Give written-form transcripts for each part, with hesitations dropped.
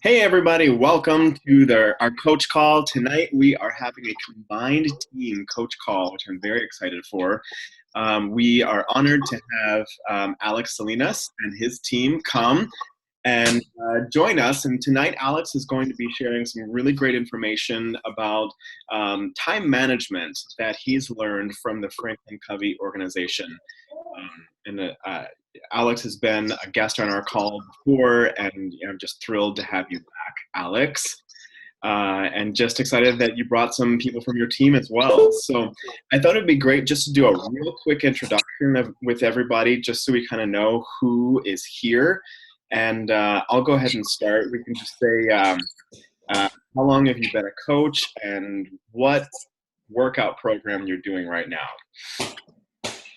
Hey everybody, welcome to our coach call. Tonight we are having a combined team coach call, which I'm very excited for. We are honored to have Alex Salinas and his team come and join us. And tonight Alex is going to be sharing some really great information about time management that he's learned from the Franklin Covey organization. Alex has been a guest on our call before, and I'm just thrilled to have you back, Alex. And just excited that you brought some people from your team as well. So I thought it'd be great just to do a real quick introduction with everybody, just so we kind of know who is here. And I'll go ahead and start. We can just say, how long have you been a coach and what workout program you're doing right now?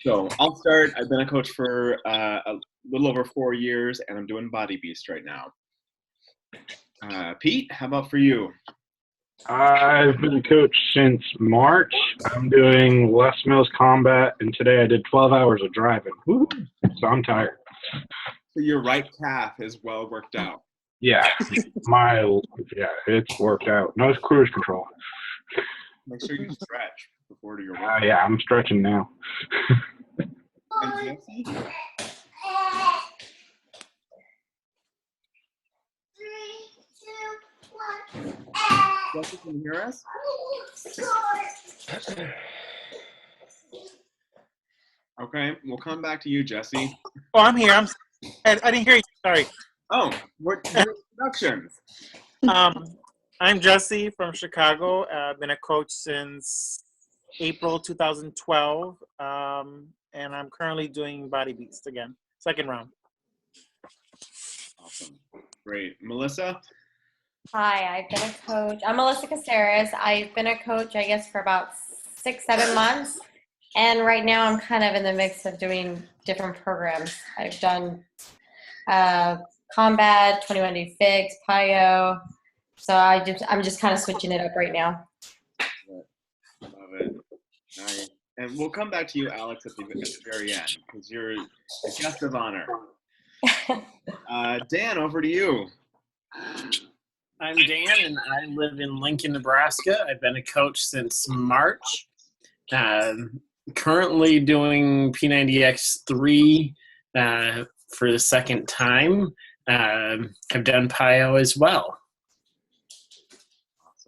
So I'll start. I've been a coach for a little over 4 years, and I'm doing Body Beast right now. Pete, how about for you? I've been a coach since March. I'm doing Les Mills Combat, and today I did 12 hours of driving. Woo! So I'm tired. So your right calf is well worked out. Yeah, it's worked out. No cruise control. Make sure you stretch before your workout. Yeah, I'm stretching now. And Jesse? Jesse, can you hear us? Okay, we'll come back to you, Jesse. Oh, I'm here. I didn't hear you. Sorry. Oh, what introductions? I'm Jesse from Chicago. I've been a coach since April 2012, and I'm currently doing Body Beast again, second round. Awesome. Great. Melissa? Hi, I've been a coach. I'm Melissa Caceres. I've been a coach, I guess, for about 6-7 months. And right now I'm kind of in the mix of doing different programs. I've done Combat, 21 Day Fix, PIO. So I'm just kind of switching it up right now. Love it. Nice. And we'll come back to you, Alex, at the very end, because you're a guest of honor. Dan, over to you. I'm Dan, and I live in Lincoln, Nebraska. I've been a coach since March. Currently doing P90X3 for the second time. I've done PIO as well.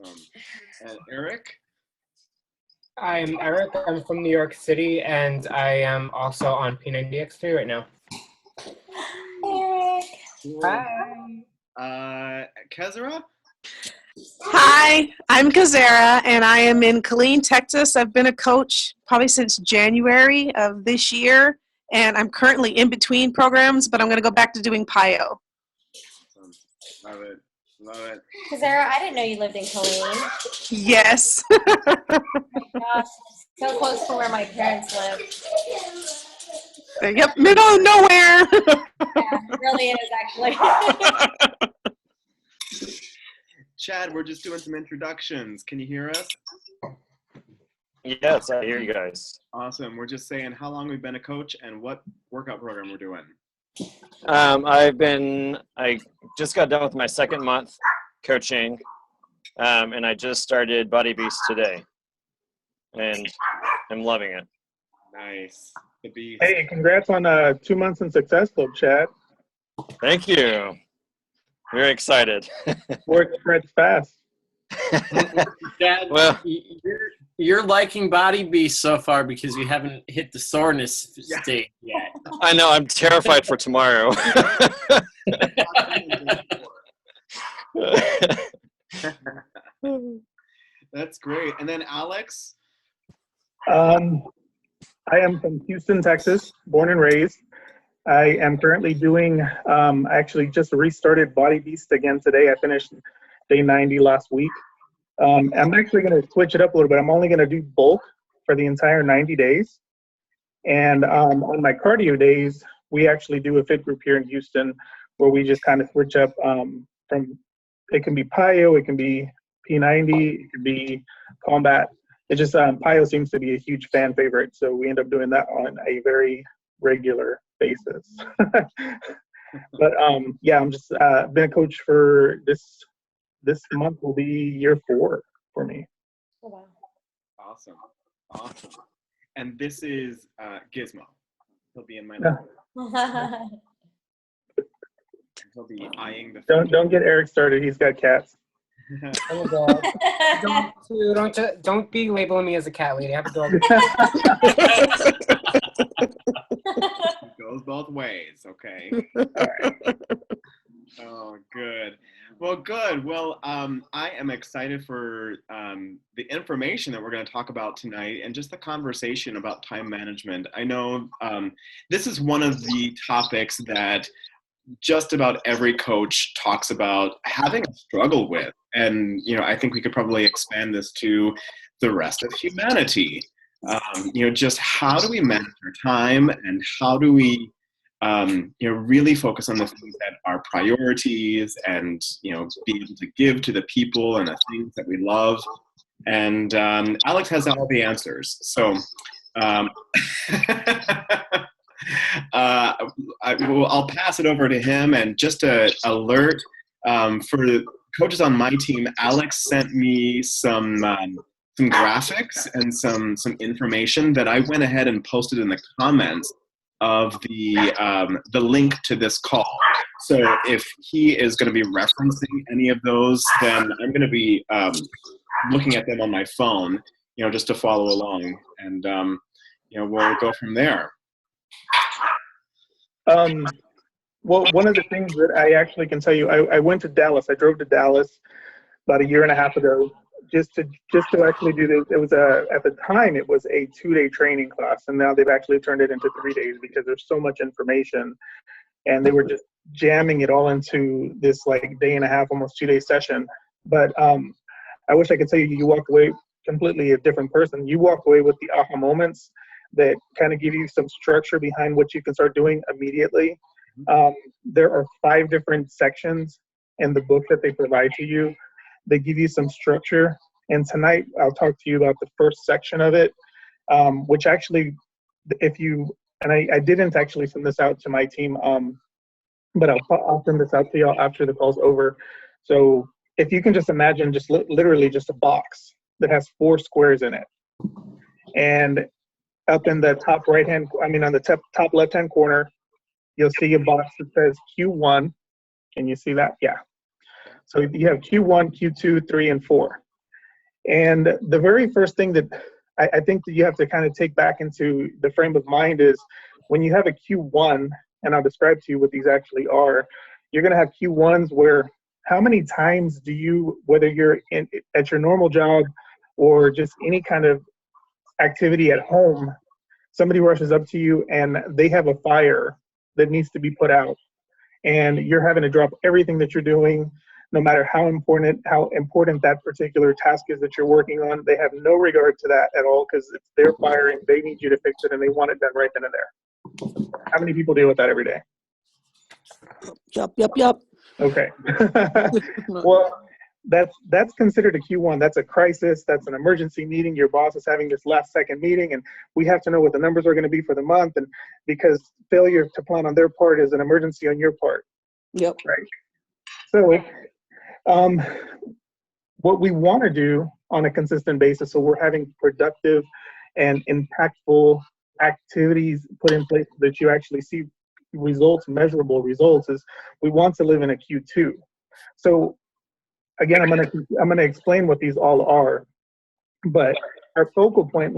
Awesome. And Eric? I'm Eric. I'm from New York City, and I am also on P90X3 right now. Eric. Hi. Kezra? Hi, I'm Kazera, and I am in Killeen, Texas. I've been a coach probably since January of this year, and I'm currently in between programs, but I'm going to go back to doing PIO. Awesome. Love it. Love it. Zara, I didn't know you lived in Killeen. Yes. Oh my gosh, so close to where my parents live. Yep, middle of nowhere. Yeah, it really is, actually. Chad, we're just doing some introductions. Can you hear us? Yes, I hear you guys. Awesome. We're just saying how long we've been a coach and what workout program we're doing. I just got done with my second month coaching, and I just started Body Beast today, and I'm loving it. Nice. The beast. Hey, congrats on 2 months in Success Club, Chad. Thank you. Very excited. Word spreads fast. Dad, Well, you're liking Body Beast so far because you haven't hit the soreness stage yet. I know, I'm terrified for tomorrow. That's great. And then Alex? I am from Houston, Texas, born and raised. I am currently doing, I actually just restarted Body Beast again today. I finished day 90 last week. I'm actually going to switch it up a little bit. I'm only going to do bulk for the entire 90 days. And on my cardio days, we actually do a fit group here in Houston where we just kind of switch up from, it can be PIO, it can be P90, it can be combat. It just, PIO seems to be a huge fan favorite. So we end up doing that on a very regular basis. But yeah, I'm just been a coach for this month will be year 4 for me. Oh, wow. Awesome. Awesome. And this is Gizmo. He'll be in my Yeah. lap. He'll be eyeing the Don't get Eric started. He's got cats. I'm a dog. Don't be labeling me as a cat lady. I have a dog. It goes both ways, okay? All right. Oh, good. Well, good. Well, I am excited for the information that we're going to talk about tonight and just the conversation about time management. I know this is one of the topics that just about every coach talks about having a struggle with. And, I think we could probably expand this to the rest of humanity. Just how do we manage our time and how do we, really focus on the things that are priorities and, be able to give to the people and the things that we love. And Alex has all the answers. So I'll pass it over to him. And just a alert for the coaches on my team, Alex sent me some graphics and some information that I went ahead and posted in the comments of the link to this call. So if he is going to be referencing any of those, then I'm going to be looking at them on my phone, just to follow along, and we'll go from there. Well, one of the things that I actually can tell you, I went to Dallas. I drove to Dallas about a year and a half ago just to actually do this. It was at the time it was a 2-day training class, and now they've actually turned it into 3 days because there's so much information, and they were just jamming it all into this like day and a half, almost 2-day session. But I wish I could tell you, you walked away completely a different person. You walk away with the aha moments that kind of give you some structure behind what you can start doing immediately. There are 5 different sections in the book that they provide to you. They give you some structure. And tonight I'll talk to you about the first section of it, which actually, I didn't actually send this out to my team, but I'll send this out to y'all after the call's over. So if you can just imagine just literally just a box that has 4 squares in it. And up in the top on the top left-hand corner, you'll see a box that says Q1. Can you see that? Yeah. So you have Q1, Q2, 3, and 4. And the very first thing that I think that you have to kind of take back into the frame of mind is when you have a Q1, and I'll describe to you what these actually are, you're going to have Q1s where how many times do you, whether you're at your normal job or just any kind of activity at home, somebody rushes up to you and they have a fire that needs to be put out, and you're having to drop everything that you're doing, no matter how important that particular task is that you're working on. They have no regard to that at all because it's their fire and they need you to fix it and they want it done right then and there. How many people deal with that every day? Yup. Okay. Well, that's considered a Q1. That's a crisis. That's an emergency meeting. Your boss is having this last second meeting and we have to know what the numbers are going to be for the month, and because failure to plan on their part is an emergency on your part. Yep. Right. So what we want to do on a consistent basis, so we're having productive and impactful activities put in place so that you actually see results, measurable results, is we want to live in a Q2. So again, I'm gonna explain what these all are, but our focal point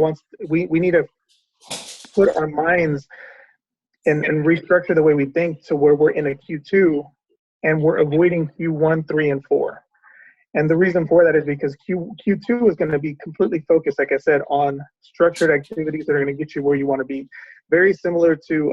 we need to put our minds and restructure the way we think to where we're in a Q2 and we're avoiding Q1, 3, and 4. And the reason for that is because Q2 is going to be completely focused, like I said, on structured activities that are going to get you where you want to be. Very similar to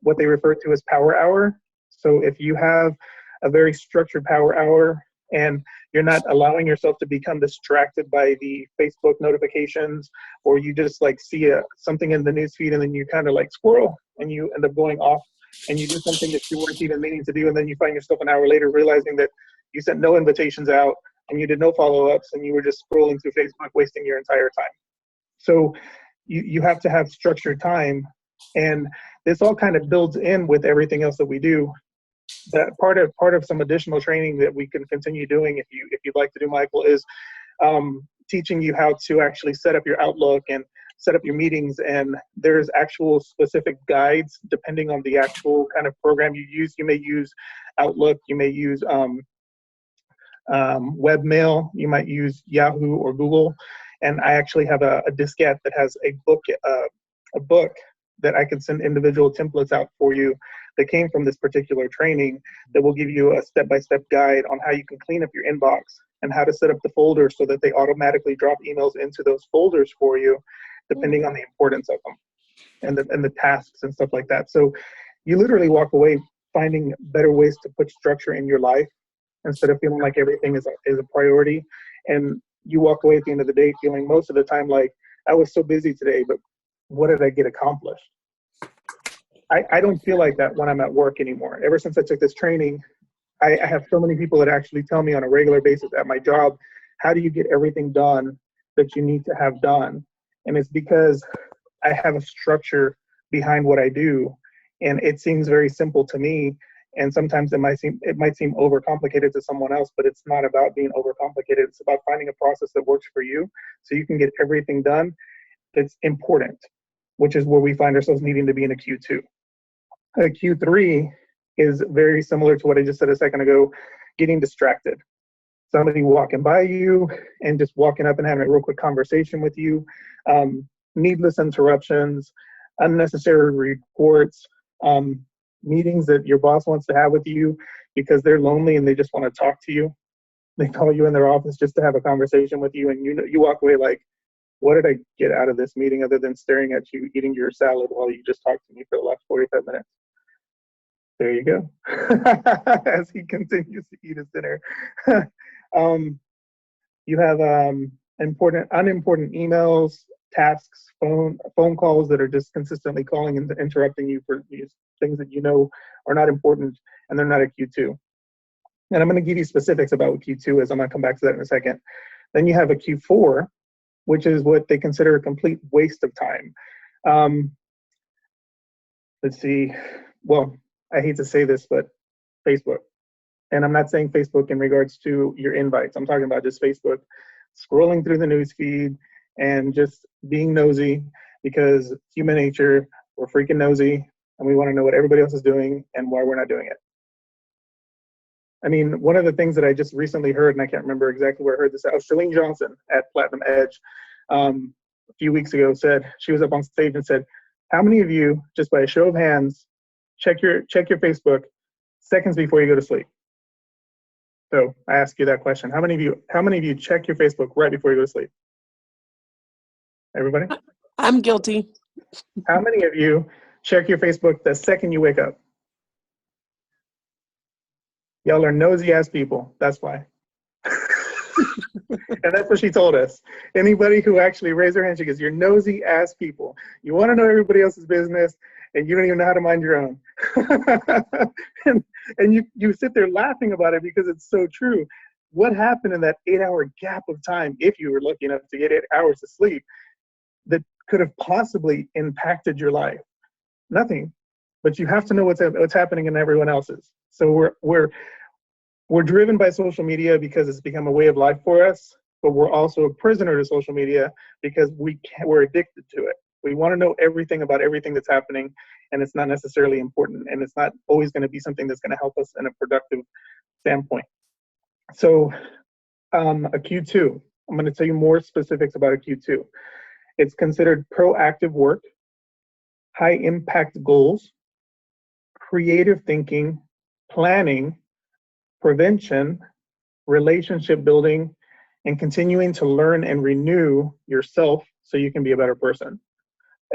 what they refer to as power hour. So if you have a very structured power hour and you're not allowing yourself to become distracted by the Facebook notifications, or you just like see something in the newsfeed and then you kind of like squirrel and you end up going off and you do something that you weren't even meaning to do, and then you find yourself an hour later realizing that you sent no invitations out and you did no follow-ups and you were just scrolling through Facebook, wasting your entire time. So you have to have structured time, and this all kind of builds in with everything else that we do. that part of some additional training that we can continue doing if you'd like to do, Michael, is teaching you how to actually set up your Outlook and set up your meetings. And there's actual specific guides depending on the actual kind of program you use. You may use Outlook, you may use webmail, you might use Yahoo or Google. And I actually have a diskette that has a book that I can send individual templates out for you that came from this particular training that will give you a step-by-step guide on how you can clean up your inbox and how to set up the folders so that they automatically drop emails into those folders for you, depending on the importance of them and the tasks and stuff like that. So you literally walk away finding better ways to put structure in your life instead of feeling like everything is a priority. And you walk away at the end of the day feeling most of the time like, I was so busy today, but what did I get accomplished? I don't feel like that when I'm at work anymore. Ever since I took this training, I have so many people that actually tell me on a regular basis at my job, how do you get everything done that you need to have done? And it's because I have a structure behind what I do, and it seems very simple to me. And sometimes it might seem overcomplicated to someone else, but it's not about being overcomplicated. It's about finding a process that works for you so you can get everything done that's important, which is where we find ourselves needing to be in a Q2. A Q3 is very similar to what I just said a second ago, getting distracted. Somebody walking by you and just walking up and having a real quick conversation with you, needless interruptions, unnecessary reports, meetings that your boss wants to have with you because they're lonely and they just want to talk to you. They call you in their office just to have a conversation with you, and you walk away like, what did I get out of this meeting other than staring at you eating your salad while you just talked to me for the last 45 minutes? There you go. As he continues to eat his dinner. You have unimportant emails, tasks, phone calls that are just consistently calling and interrupting you for these things that you know are not important, and they're not a Q2. And I'm going to give you specifics about what Q2 is. I'm going to come back to that in a second. Then you have a Q4, which is what they consider a complete waste of time. Let's see. Well, I hate to say this, but Facebook. And I'm not saying Facebook in regards to your invites. I'm talking about just Facebook scrolling through the news feed and just being nosy, because human nature, we're freaking nosy and we want to know what everybody else is doing and why we're not doing it. I mean, one of the things that I just recently heard, and I can't remember exactly where I heard this, Shalene Johnson at Platinum Edge a few weeks ago said, she was up on stage and said, how many of you, just by a show of hands, check your Facebook seconds before you go to sleep? So I ask you that question. How many of you check your Facebook right before you go to sleep? Everybody? I'm guilty. How many of you check your Facebook the second you wake up? Y'all are nosy ass people. That's why. And that's what she told us. Anybody who actually raised their hand, she goes, you're nosy ass people. You want to know everybody else's business and you don't even know how to mind your own. and you sit there laughing about it because it's so true. What happened in that 8-hour gap of time, if you were lucky enough to get 8 hours of sleep, that could have possibly impacted your life? Nothing. But you have to know what's happening in everyone else's. So we're driven by social media because it's become a way of life for us, but we're also a prisoner to social media because we're addicted to it. We want to know everything about everything that's happening, and it's not necessarily important, and it's not always going to be something that's going to help us in a productive standpoint. So a Q2, I'm going to tell you more specifics about a Q2. It's considered proactive work, high impact goals, creative thinking, planning, prevention, relationship building, and continuing to learn and renew yourself so you can be a better person.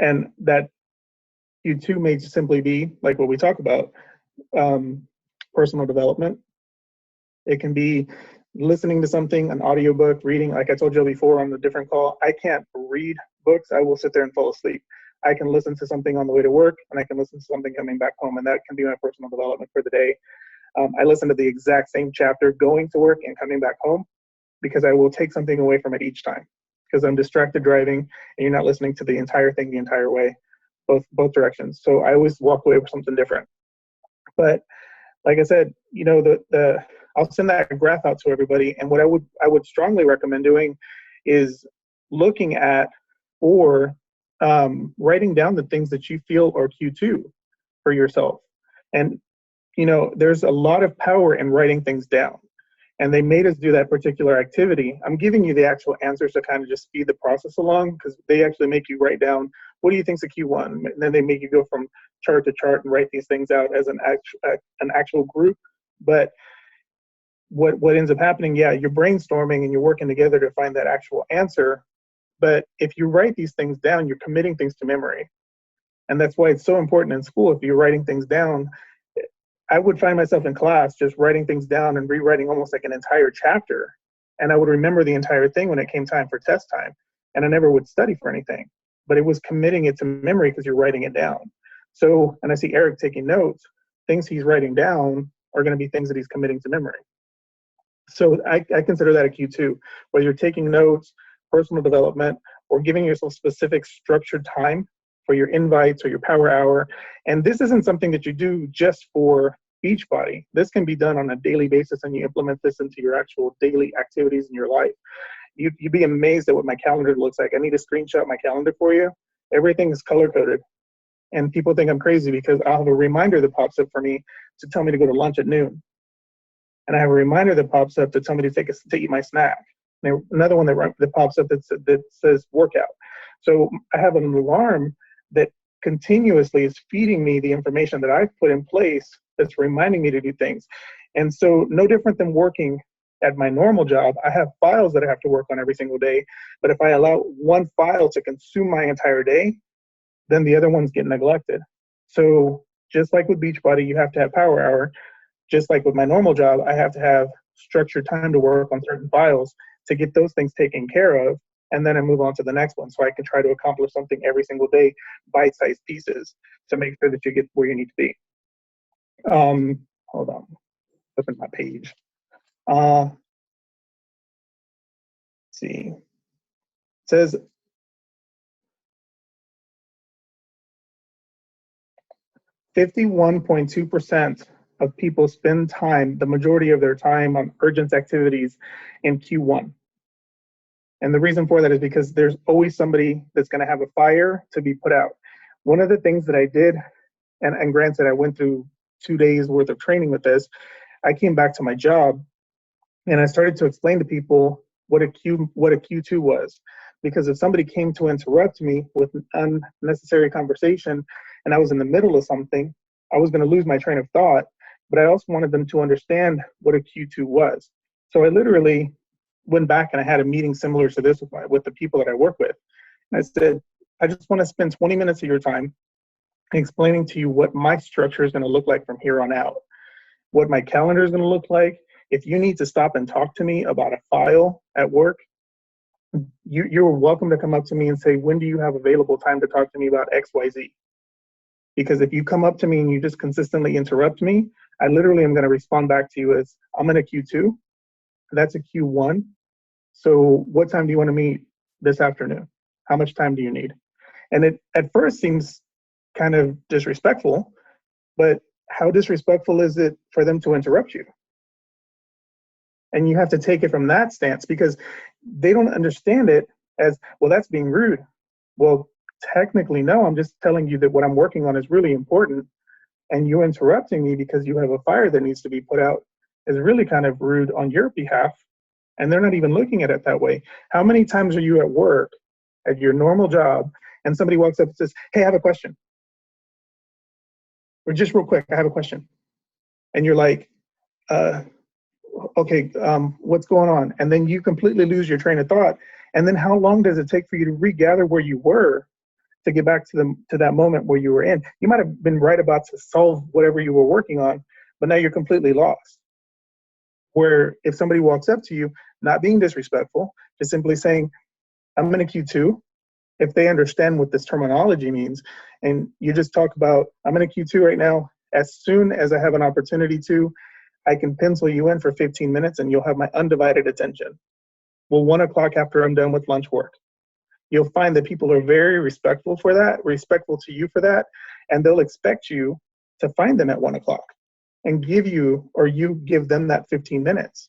And that Q2 may simply be like what we talk about, personal development. It can be listening to something, an audiobook, reading. Like I told you before on the different call, I can't read books. I will sit there and fall asleep. I can listen to something on the way to work, and I can listen to something coming back home, and that can be my personal development for the day. I listen to the exact same chapter going to work and coming back home because I will take something away from it each time because I'm distracted driving and you're not listening to the entire thing the entire way, both directions. So I always walk away with something different. But like I said, I'll send that graph out to everybody. And what I would strongly recommend doing is looking at or writing down the things that you feel are Q2 for yourself. And there's a lot of power in writing things down. And they made us do that particular activity. I'm giving you the actual answers to kind of just speed the process along, because they actually make you write down, what do you think's a Q1? And then they make you go from chart to chart and write these things out as an actual group. But what ends up happening, yeah, you're brainstorming and you're working together to find that actual answer. But if you write these things down, you're committing things to memory. And that's why it's so important in school. If you're writing things down, I would find myself in class just writing things down and rewriting almost like an entire chapter. And I would remember the entire thing when it came time for test time. And I never would study for anything. But it was committing it to memory because you're writing it down. So, and I see Eric taking notes, things he's writing down are going to be things that he's committing to memory. So I consider that a Q2, whether you're taking notes, personal development, or giving yourself specific structured time for your invites or your power hour. And this isn't something that you do just for Beachbody. This can be done on a daily basis, and you implement this into your actual daily activities in your life. You'd be amazed at what my calendar looks like. I need to screenshot my calendar for you. Everything is color-coded. And people think I'm crazy because I'll have a reminder that pops up for me to tell me to go to lunch at noon. And I have a reminder that pops up to tell me to eat my snack. And another one that pops up that says workout. So I have an alarm that continuously is feeding me the information that I've put in place that's reminding me to do things. And so no different than working at my normal job, I have files that I have to work on every single day. But if I allow one file to consume my entire day, then the other ones get neglected. So just like with Beachbody, you have to have power hour. Just like with my normal job, I have to have structured time to work on certain files to get those things taken care of. And then I move on to the next one. So I can try to accomplish something every single day, bite-sized pieces, to make sure that you get where you need to be. Hold on, open my page. Let's see. It says, "51.2% of people spend time, the majority of their time, on urgent activities in Q1. And the reason for that is because there's always somebody that's going to have a fire to be put out. One of the things that I did, and granted, I went through 2 days worth of training with this, I came back to my job and I started to explain to people what a Q2 was. Because if somebody came to interrupt me with an unnecessary conversation and I was in the middle of something, I was going to lose my train of thought. But I also wanted them to understand what a Q2 was. So I literally went back and I had a meeting similar to this with the people that I work with. And I said, I just want to spend 20 minutes of your time explaining to you what my structure is going to look like from here on out, what my calendar is going to look like. If you need to stop and talk to me about a file at work, you're welcome to come up to me and say, when do you have available time to talk to me about XYZ? Because if you come up to me and you just consistently interrupt me, I literally am going to respond back to you as, I'm in a Q2. That's a Q1. So what time do you want to meet this afternoon? How much time do you need? And it at first seems kind of disrespectful, but how disrespectful is it for them to interrupt you? And you have to take it from that stance, because they don't understand it as, well, that's being rude. Well, technically, no, I'm just telling you that what I'm working on is really important. And you interrupting me because you have a fire that needs to be put out is really kind of rude on your behalf. And they're not even looking at it that way. How many times are you at work, at your normal job, and somebody walks up and says, hey, I have a question. Or just real quick, I have a question. And you're like, okay, what's going on? And then you completely lose your train of thought. And then how long does it take for you to regather where you were to get back to that moment where you were in? You might have been right about to solve whatever you were working on, but now you're completely lost. Where if somebody walks up to you, not being disrespectful, just simply saying, I'm in a Q2, if they understand what this terminology means, and you just talk about, I'm in a Q2 right now, as soon as I have an opportunity to, I can pencil you in for 15 minutes and you'll have my undivided attention. Well, 1 o'clock after I'm done with lunch work. You'll find that people are very respectful for that, respectful to you for that, and they'll expect you to find them at 1 o'clock. and give you, or you give them that 15 minutes.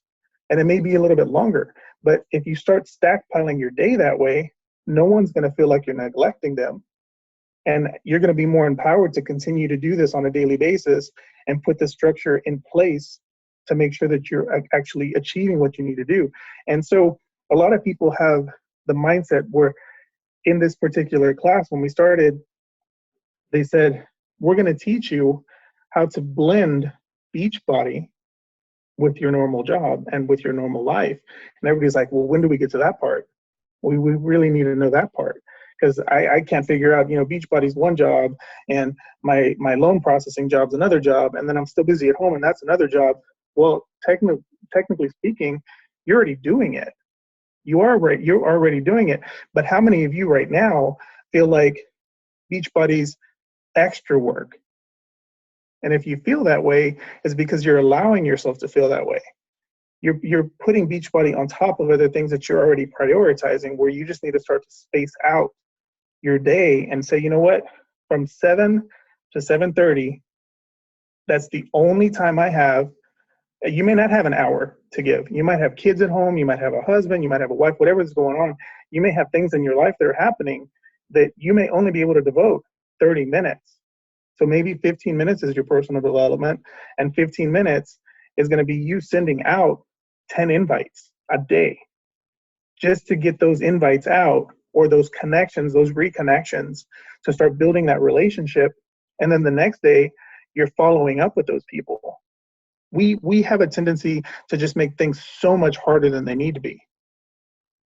And it may be a little bit longer, but if you start stackpiling your day that way, no one's going to feel like you're neglecting them. And you're going to be more empowered to continue to do this on a daily basis and put the structure in place to make sure that you're actually achieving what you need to do. And so a lot of people have the mindset where in this particular class, when we started, they said, we're going to teach you how to blend Beachbody with your normal job and with your normal life. And everybody's like, well, when do we get to that part? We really need to know that part, because I can't figure out, Beachbody's one job and my loan processing job's another job, and then I'm still busy at home and that's another job. Well, technically speaking, you're already doing it. You're already doing it. But how many of you right now feel like Beachbody's extra work? And if you feel that way, it's because you're allowing yourself to feel that way. You're putting Beachbody on top of other things that you're already prioritizing, where you just need to start to space out your day and say, you know what, from 7 to 7:30, that's the only time I have. You may not have an hour to give. You might have kids at home. You might have a husband. You might have a wife, whatever's going on. You may have things in your life that are happening that you may only be able to devote 30 minutes. So maybe 15 minutes is your personal development, and 15 minutes is going to be you sending out 10 invites a day just to get those invites out, or those connections, those reconnections, to start building that relationship. And then the next day, you're following up with those people. We have a tendency to just make things so much harder than they need to be.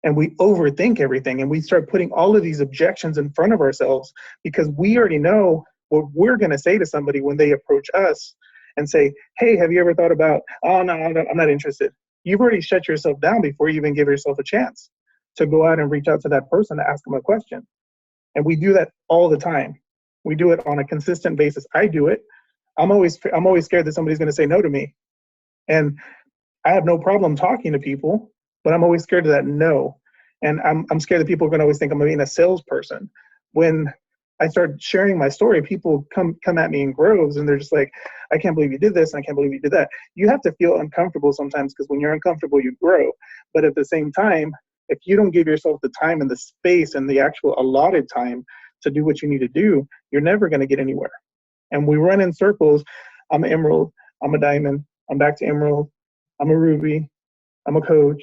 And we overthink everything, and we start putting all of these objections in front of ourselves because we already know what we're going to say to somebody when they approach us and say, hey, have you ever thought about, oh, no, I'm not interested. You've already shut yourself down before you even give yourself a chance to go out and reach out to that person to ask them a question. And we do that all the time. We do it on a consistent basis. I do it. I'm always scared that somebody's going to say no to me. And I have no problem talking to people, but I'm always scared of that no. And I'm scared that people are going to always think I'm being a salesperson. When I start sharing my story, people come at me in groves, and they're just like, I can't believe you did this, and I can't believe you did that. You have to feel uncomfortable sometimes, because when you're uncomfortable, you grow. But at the same time, if you don't give yourself the time and the space and the actual allotted time to do what you need to do, you're never going to get anywhere. And we run in circles. I'm an emerald, I'm a diamond, I'm back to emerald, I'm a ruby, I'm a coach.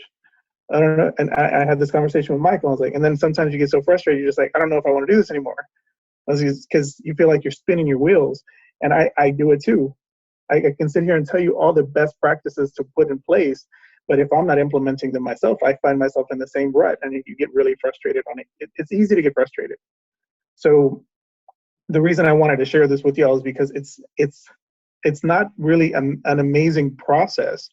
I don't know. And I had this conversation with Michael. I was like, and then sometimes you get so frustrated, you're just like, I don't know if I want to do this anymore. Because you feel like you're spinning your wheels. And I do it too. I can sit here and tell you all the best practices to put in place, but if I'm not implementing them myself, I find myself in the same rut, and you get really frustrated on it. It's easy to get frustrated. So the reason I wanted to share this with y'all is because it's not really an amazing process.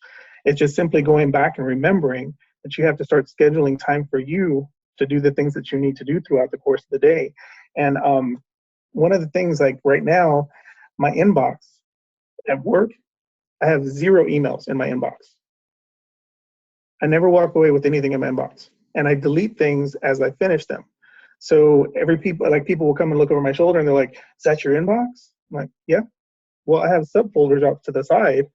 It's just simply going back and remembering that you have to start scheduling time for you to do the things that you need to do throughout the course of the day. And one of the things, like right now, my inbox at work, I have 0 emails in my inbox. I never walk away with anything in my inbox, and I delete things as I finish them. So people will come and look over my shoulder, and they're like, is that your inbox? I'm like, yeah. Well, I have subfolders off to the side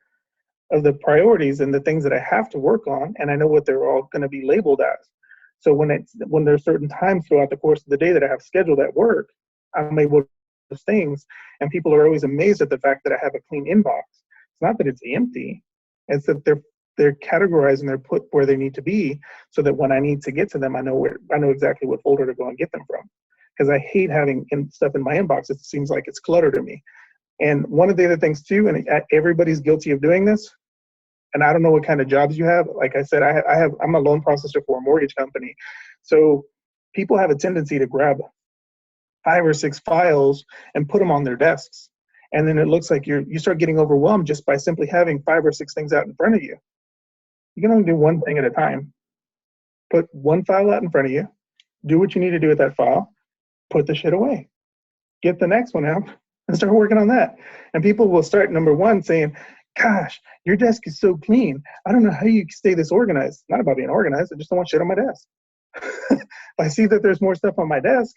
of the priorities and the things that I have to work on, and I know what they're all going to be labeled as. So when there's certain times throughout the course of the day that I have scheduled at work, I'm able to do those things, and people are always amazed at the fact that I have a clean inbox. It's not that it's empty; it's that they're categorized and they're put where they need to be, so that when I need to get to them, I know exactly what folder to go and get them from. Because I hate having stuff in my inbox. It seems like it's clutter to me. And one of the other things too, and everybody's guilty of doing this, and I don't know what kind of jobs you have. Like I said, I'm a loan processor for a mortgage company. So people have a tendency to grab 5 or 6 files and put them on their desks. And then it looks like you start getting overwhelmed just by simply having 5 or 6 things out in front of you. You can only do one thing at a time. Put one file out in front of you, do what you need to do with that file, put the shit away. Get the next one out and start working on that. And people will start, number one, saying, gosh, your desk is so clean. I don't know how you stay this organized. It's not about being organized. I just don't want shit on my desk. If I see that there's more stuff on my desk,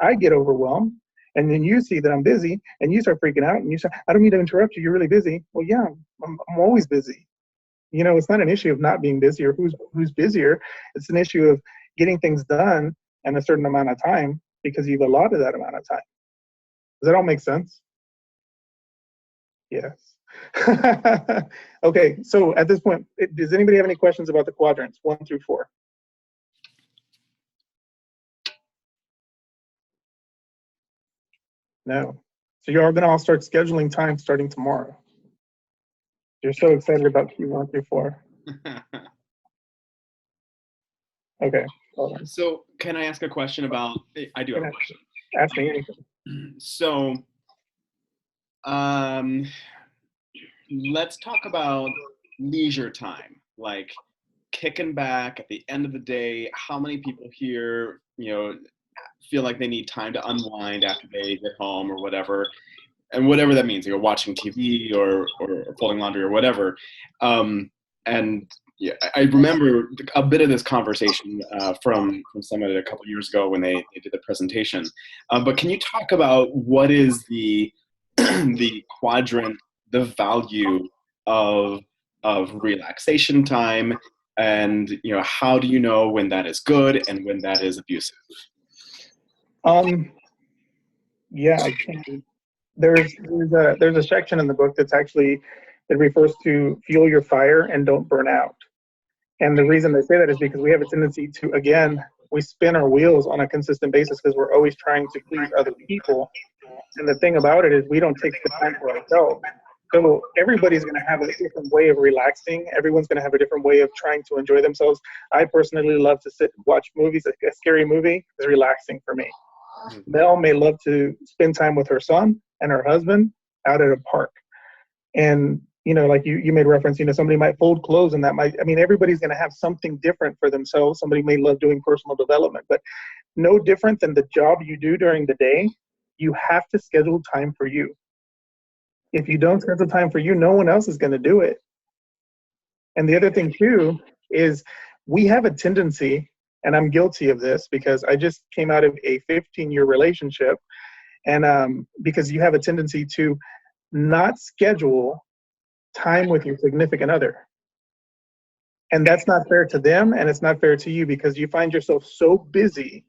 I get overwhelmed. And then you see that I'm busy and you start freaking out and you say, I don't mean to interrupt you. You're really busy. Well, yeah, I'm always busy. You know, it's not an issue of not being busy or who's busier. It's an issue of getting things done in a certain amount of time because you've allotted that amount of time. Does that all make sense? Yes. Okay, so at this point, does anybody have any questions about the quadrants 1 through 4? No. So you're going to all start scheduling time starting tomorrow. You're so excited about Q1 through 4. Okay. Hold on. So can I ask a question about, I do have a question. Ask me anything. So let's talk about leisure time, like kicking back at the end of the day. How many people here, you know, feel like they need time to unwind after they get home or whatever, and whatever that means, you know, watching TV or folding laundry or whatever. And yeah, I remember a bit of this conversation from Summit a couple years ago when they did the presentation. But can you talk about what is the the quadrant, the value of relaxation time, and you know, how do you know when that is good and when that is abusive? Yeah, I can. There's a section in the book that's actually that refers to fuel your fire and don't burn out. And the reason they say that is because we have a tendency to, again, we spin our wheels on a consistent basis because we're always trying to please other people. And the thing about it is we don't take the time for ourselves. So everybody's going to have a different way of relaxing. Everyone's going to have a different way of trying to enjoy themselves. I personally love to sit and watch movies. A scary movie is relaxing for me. Mel may love to spend time with her son and her husband out at a park. And, you know, like you made reference, you know, somebody might fold clothes and that might, I mean, everybody's going to have something different for themselves. Somebody may love doing personal development, but no different than the job you do during the day, you have to schedule time for you. If you don't schedule time for you, no one else is going to do it. And the other thing too is we have a tendency, and I'm guilty of this because I just came out of a 15-year relationship, and because you have a tendency to not schedule time with your significant other. And that's not fair to them, and it's not fair to you because you find yourself so busy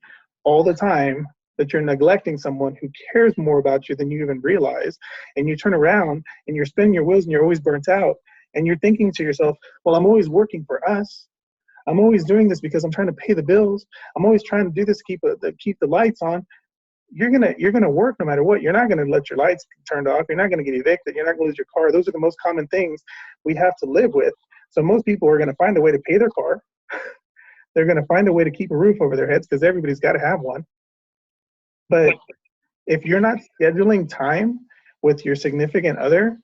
all the time that you're neglecting someone who cares more about you than you even realize. And you turn around and you're spinning your wheels and you're always burnt out. And you're thinking to yourself, well, I'm always working for us. I'm always doing this because I'm trying to pay the bills. I'm always trying to do this to keep the lights on. You're gonna work no matter what. You're not gonna let your lights be turned off. You're not gonna get evicted. You're not gonna lose your car. Those are the most common things we have to live with. So most people are gonna find a way to pay their car. They're gonna find a way to keep a roof over their heads because everybody's got to have one. But if you're not scheduling time with your significant other,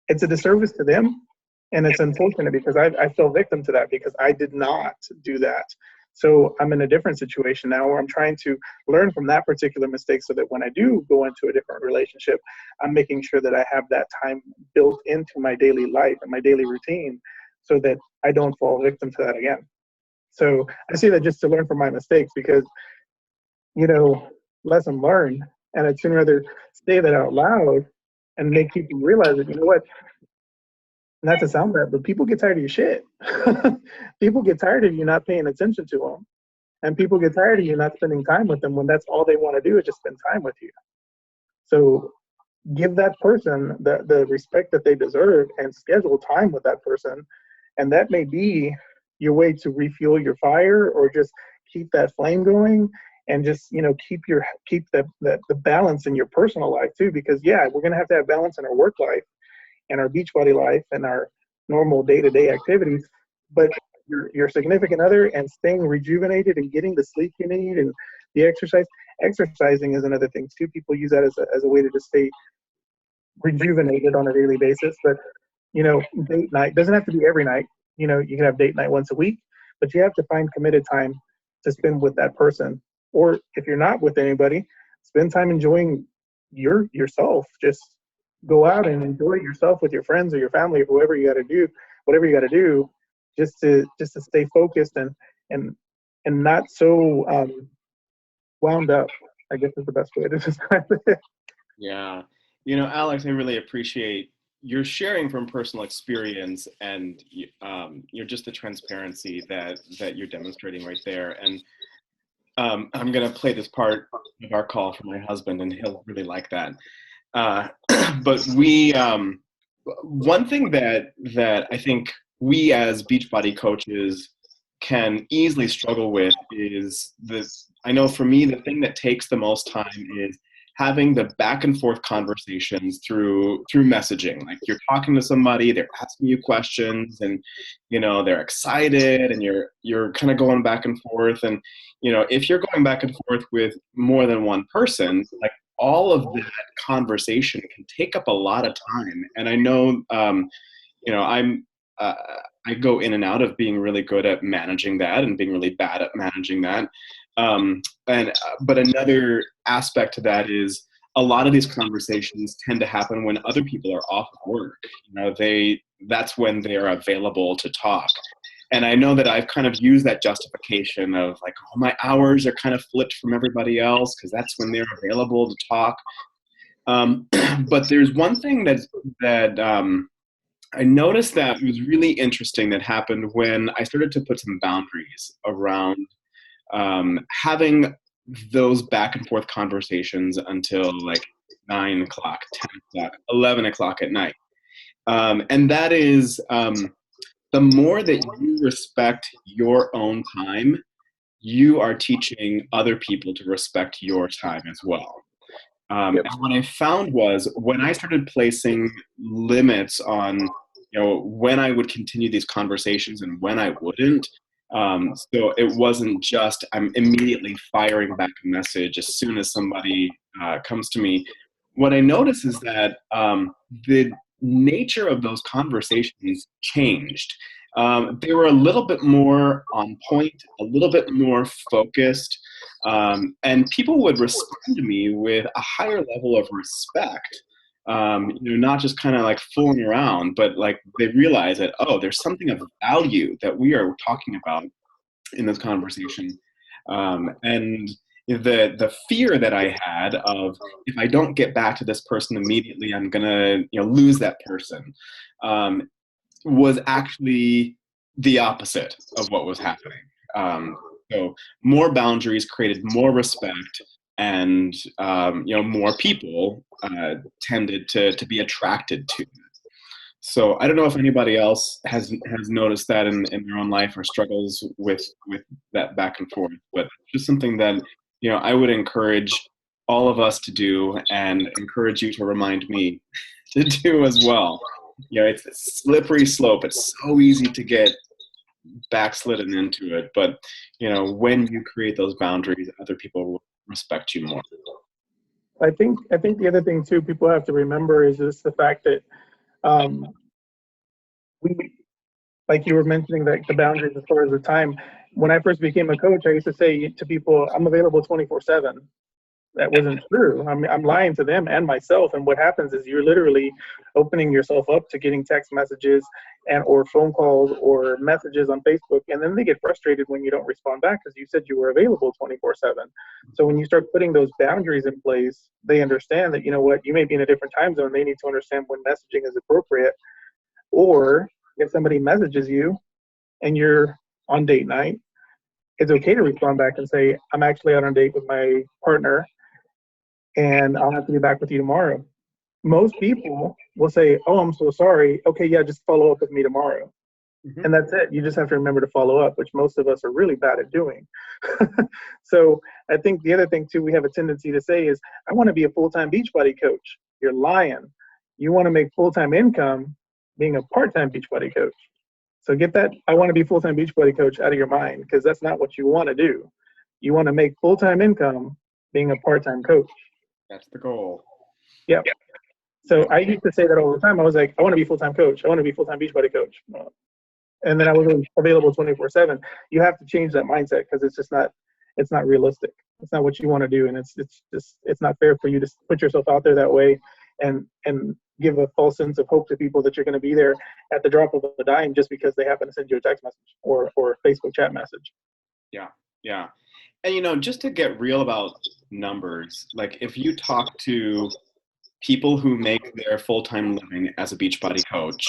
it's a disservice to them. And it's unfortunate because I fell victim to that because I did not do that. So I'm in a different situation now where I'm trying to learn from that particular mistake so that when I do go into a different relationship, I'm making sure that I have that time built into my daily life and my daily routine so that I don't fall victim to that again. So I say that just to learn from my mistakes because, you know, lesson learned, and I'd sooner rather say that out loud and make people realize that, you know what, not to sound bad, but people get tired of your shit. People get tired of you not paying attention to them. And people get tired of you not spending time with them when that's all they want to do is just spend time with you. So give that person the respect that they deserve and schedule time with that person. And that may be your way to refuel your fire or just keep that flame going and just, you know, keep the balance in your personal life too. Because yeah, we're going to have balance in our work life and our beachbody life and our normal day-to-day activities, but your significant other and staying rejuvenated and getting the sleep you need and the exercising is another thing too. People use that as a way to just stay rejuvenated on a daily basis. But, you know, date night doesn't have to be every night. You know, you can have date night once a week, but you have to find committed time to spend with that person. Or if you're not with anybody, spend time enjoying yourself. Just go out and enjoy yourself with your friends or your family or whatever you got to do, just to stay focused and not so wound up. I guess is the best way to describe it. Yeah. You know, Alex, I really appreciate your sharing from personal experience and just the transparency that you're demonstrating right there. And I'm going to play this part of our call for my husband, and he'll really like that. But one thing that I think we as Beachbody coaches can easily struggle with is this. I know for me, the thing that takes the most time is having the back and forth conversations through messaging. Like you're talking to somebody, they're asking you questions, and they're excited, and you're kind of going back and forth. And if you're going back and forth with more than one person, like all of that conversation can take up a lot of time. And I know, I go in and out of being really good at managing that and being really bad at managing that. But another aspect to that is a lot of these conversations tend to happen when other people are off of work. That's when they are available to talk. And I know that I've kind of used that justification of like, oh, my hours are kind of flipped from everybody else because that's when they're available to talk. But there's one thing that I noticed that was really interesting that happened when I started to put some boundaries around having those back and forth conversations until like 9 o'clock, 10 o'clock, 11 o'clock at night. And that is the more that you respect your own time, you are teaching other people to respect your time as well. And what I found was when I started placing limits on, when I would continue these conversations and when I wouldn't. So it wasn't just I'm immediately firing back a message as soon as somebody comes to me. What I noticed is that the nature of those conversations changed. They were a little bit more on point, a little bit more focused, and people would respond to me with a higher level of respect. Not just kind of like fooling around, but like they realize that, oh, there's something of value that we are talking about in this conversation. And the fear that I had of if I don't get back to this person immediately, I'm gonna lose that person, was actually the opposite of what was happening. So more boundaries created more respect, and more people tended to be attracted to it. So I don't know if anybody else has noticed that in their own life or struggles with that back and forth, but just something that I would encourage all of us to do, and encourage you to remind me to do as well. It's a slippery slope. It's so easy to get backslidden into it, but when you create those boundaries, other people will respect you more. I think the other thing too people have to remember is just the fact that we, like you were mentioning, that the boundaries as far as the time. When I first became a coach, I used to say to people, I'm available 24/7. That wasn't true. I'm lying to them and myself. And what happens is you're literally opening yourself up to getting text messages or phone calls or messages on Facebook. And then they get frustrated when you don't respond back because you said you were available 24/7. So when you start putting those boundaries in place, they understand that, you may be in a different time zone. They need to understand when messaging is appropriate. Or if somebody messages you and you're on date night, it's okay to respond back and say, I'm actually out on a date with my partner, and I'll have to get back with you tomorrow. Most people will say, oh, I'm so sorry. Okay, yeah, just follow up with me tomorrow. Mm-hmm. And that's it. You just have to remember to follow up, which most of us are really bad at doing. So I think the other thing, too, we have a tendency to say is, I want to be a full-time Beachbody coach. You're lying. You want to make full-time income being a part-time Beachbody coach. So get that I want to be full-time Beachbody coach out of your mind, because that's not what you want to do. You want to make full-time income being a part-time coach. That's the goal. Yeah. So I used to say that all the time. I was like, I want to be full-time coach. I want to be full-time Beachbody coach. And then I was available 24/7. You have to change that mindset, because it's not realistic. It's not what you want to do. And it's not fair for you to put yourself out there that way and give a false sense of hope to people that you're going to be there at the drop of a dime just because they happen to send you a text message or a Facebook chat message. Yeah. Yeah. And, just to get real about numbers, like if you talk to people who make their full-time living as a Beachbody coach,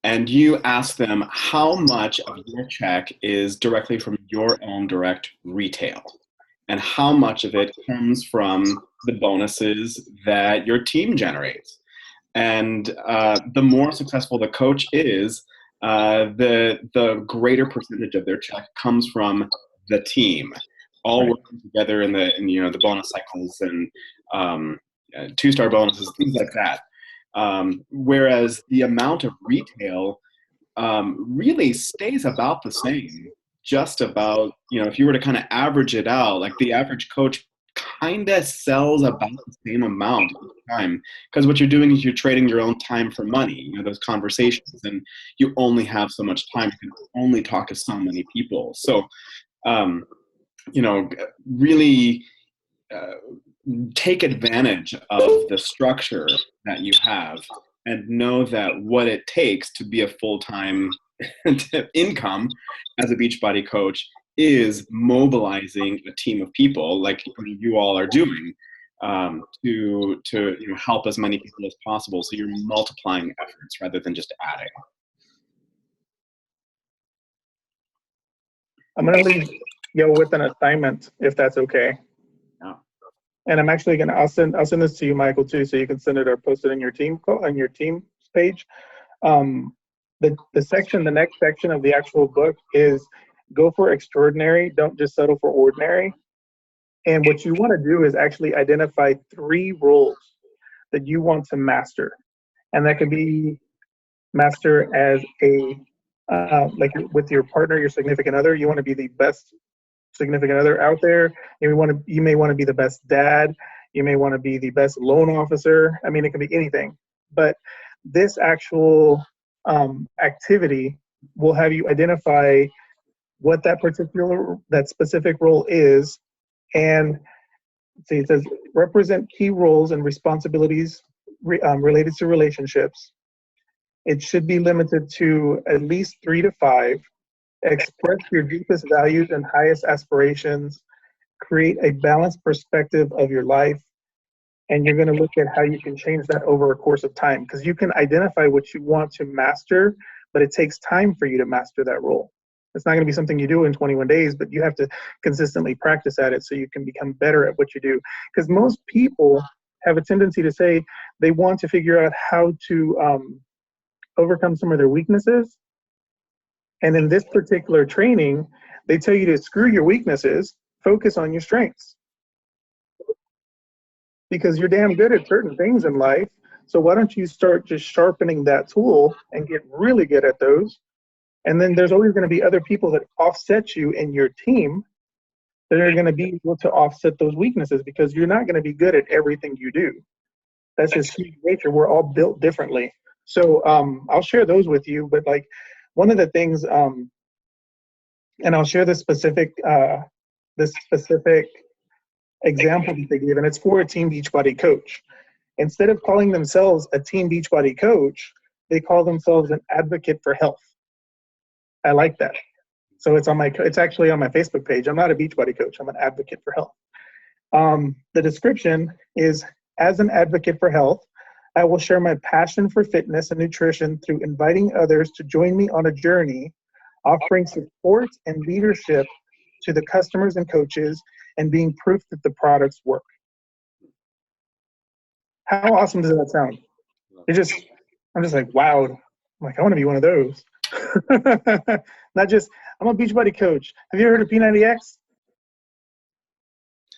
and you ask them how much of your check is directly from your own direct retail, and how much of it comes from the bonuses that your team generates. And the more successful the coach is, the greater percentage of their check comes from the team, all working together in the bonus cycles and 2-star bonuses, things like that. Whereas the amount of retail really stays about the same. Just about, if you were to kind of average it out, like the average coach kind of sells about the same amount each time, because what you're doing is you're trading your own time for money, those conversations, and you only have so much time. You can only talk to so many people. So, really take advantage of the structure that you have, and know that what it takes to be a full-time income as a Beachbody coach is mobilizing a team of people like you all are doing, to help as many people as possible. So you're multiplying efforts rather than just adding. I'm going to leave you with an assignment, if that's okay. Yeah. And I'm actually I'll send this to you, Michael, too, so you can send it or post it in your team page. The next section of the actual book is go for extraordinary. Don't just settle for ordinary. And what you want to do is actually identify 3 roles that you want to master. And that could be master as like with your partner, your significant other. You want to be the best significant other out there. You may want to be the best dad. You may want to be the best loan officer. I mean, it can be anything. But this actual activity will have you identify what that specific role is. And see, it says represent key roles and responsibilities related to relationships. It should be limited to at least 3 to 5. Express your deepest values and highest aspirations. Create a balanced perspective of your life. And you're going to look at how you can change that over a course of time, because you can identify what you want to master, but it takes time for you to master that role. It's not going to be something you do in 21 days, but you have to consistently practice at it so you can become better at what you do. Because most people have a tendency to say they want to figure out how to overcome some of their weaknesses. And in this particular training, they tell you to screw your weaknesses, focus on your strengths. Because you're damn good at certain things in life. So why don't you start just sharpening that tool and get really good at those? And then there's always going to be other people that offset you in your team that are going to be able to offset those weaknesses, because you're not going to be good at everything you do. That's just human nature. We're all built differently. So I'll share those with you. But like one of the things, and I'll share the specific example that they gave, and it's for a Team Beachbody coach. Instead of calling themselves a Team Beachbody coach, they call themselves an advocate for health. I like that. So it's actually on my Facebook page. I'm not a Beachbody coach. I'm an advocate for health. The description is, as an advocate for health, I will share my passion for fitness and nutrition through inviting others to join me on a journey, offering support and leadership to the customers and coaches, and being proof that the products work. How awesome does that sound? I'm just like, wow. I'm like, I want to be one of those. Not just, I'm a Beachbody coach. Have you heard of P90X?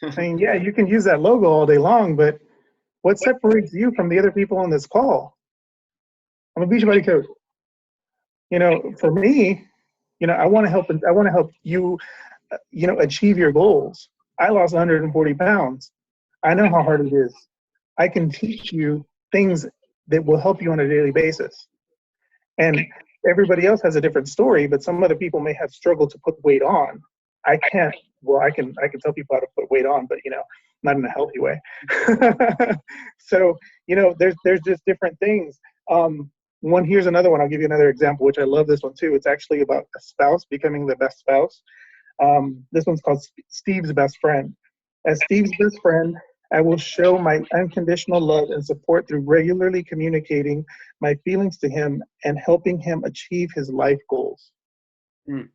I mean, yeah, you can use that logo all day long, but what separates you from the other people on this call? I'm a Beachbody coach. For me, I want to help you, achieve your goals. I lost 140 pounds. I know how hard it is. I can teach you things that will help you on a daily basis. And everybody else has a different story, but some other people may have struggled to put weight on. I can't. Well, I can tell people how to put weight on, but not in a healthy way. So there's just different things. Here's another one. I'll give you another example, which I love this one too. It's actually about a spouse becoming the best spouse. This one's called Steve's Best Friend. As Steve's best friend, I will show my unconditional love and support through regularly communicating my feelings to him and helping him achieve his life goals. Mm.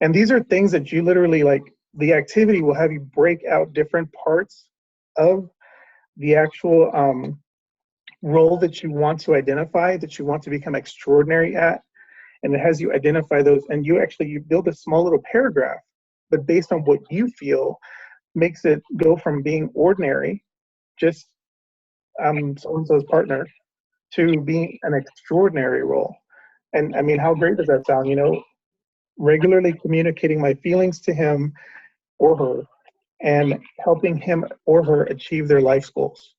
And these are things that you literally, like, the activity will have you break out different parts of the actual role that you want to identify, that you want to become extraordinary at. And it has you identify those, and you build a small little paragraph, but based on what you feel, makes it go from being ordinary, just so-and-so's partner, to being an extraordinary role. And I mean, how great does that sound? You know, regularly communicating my feelings to him or her and helping him or her achieve their life goals.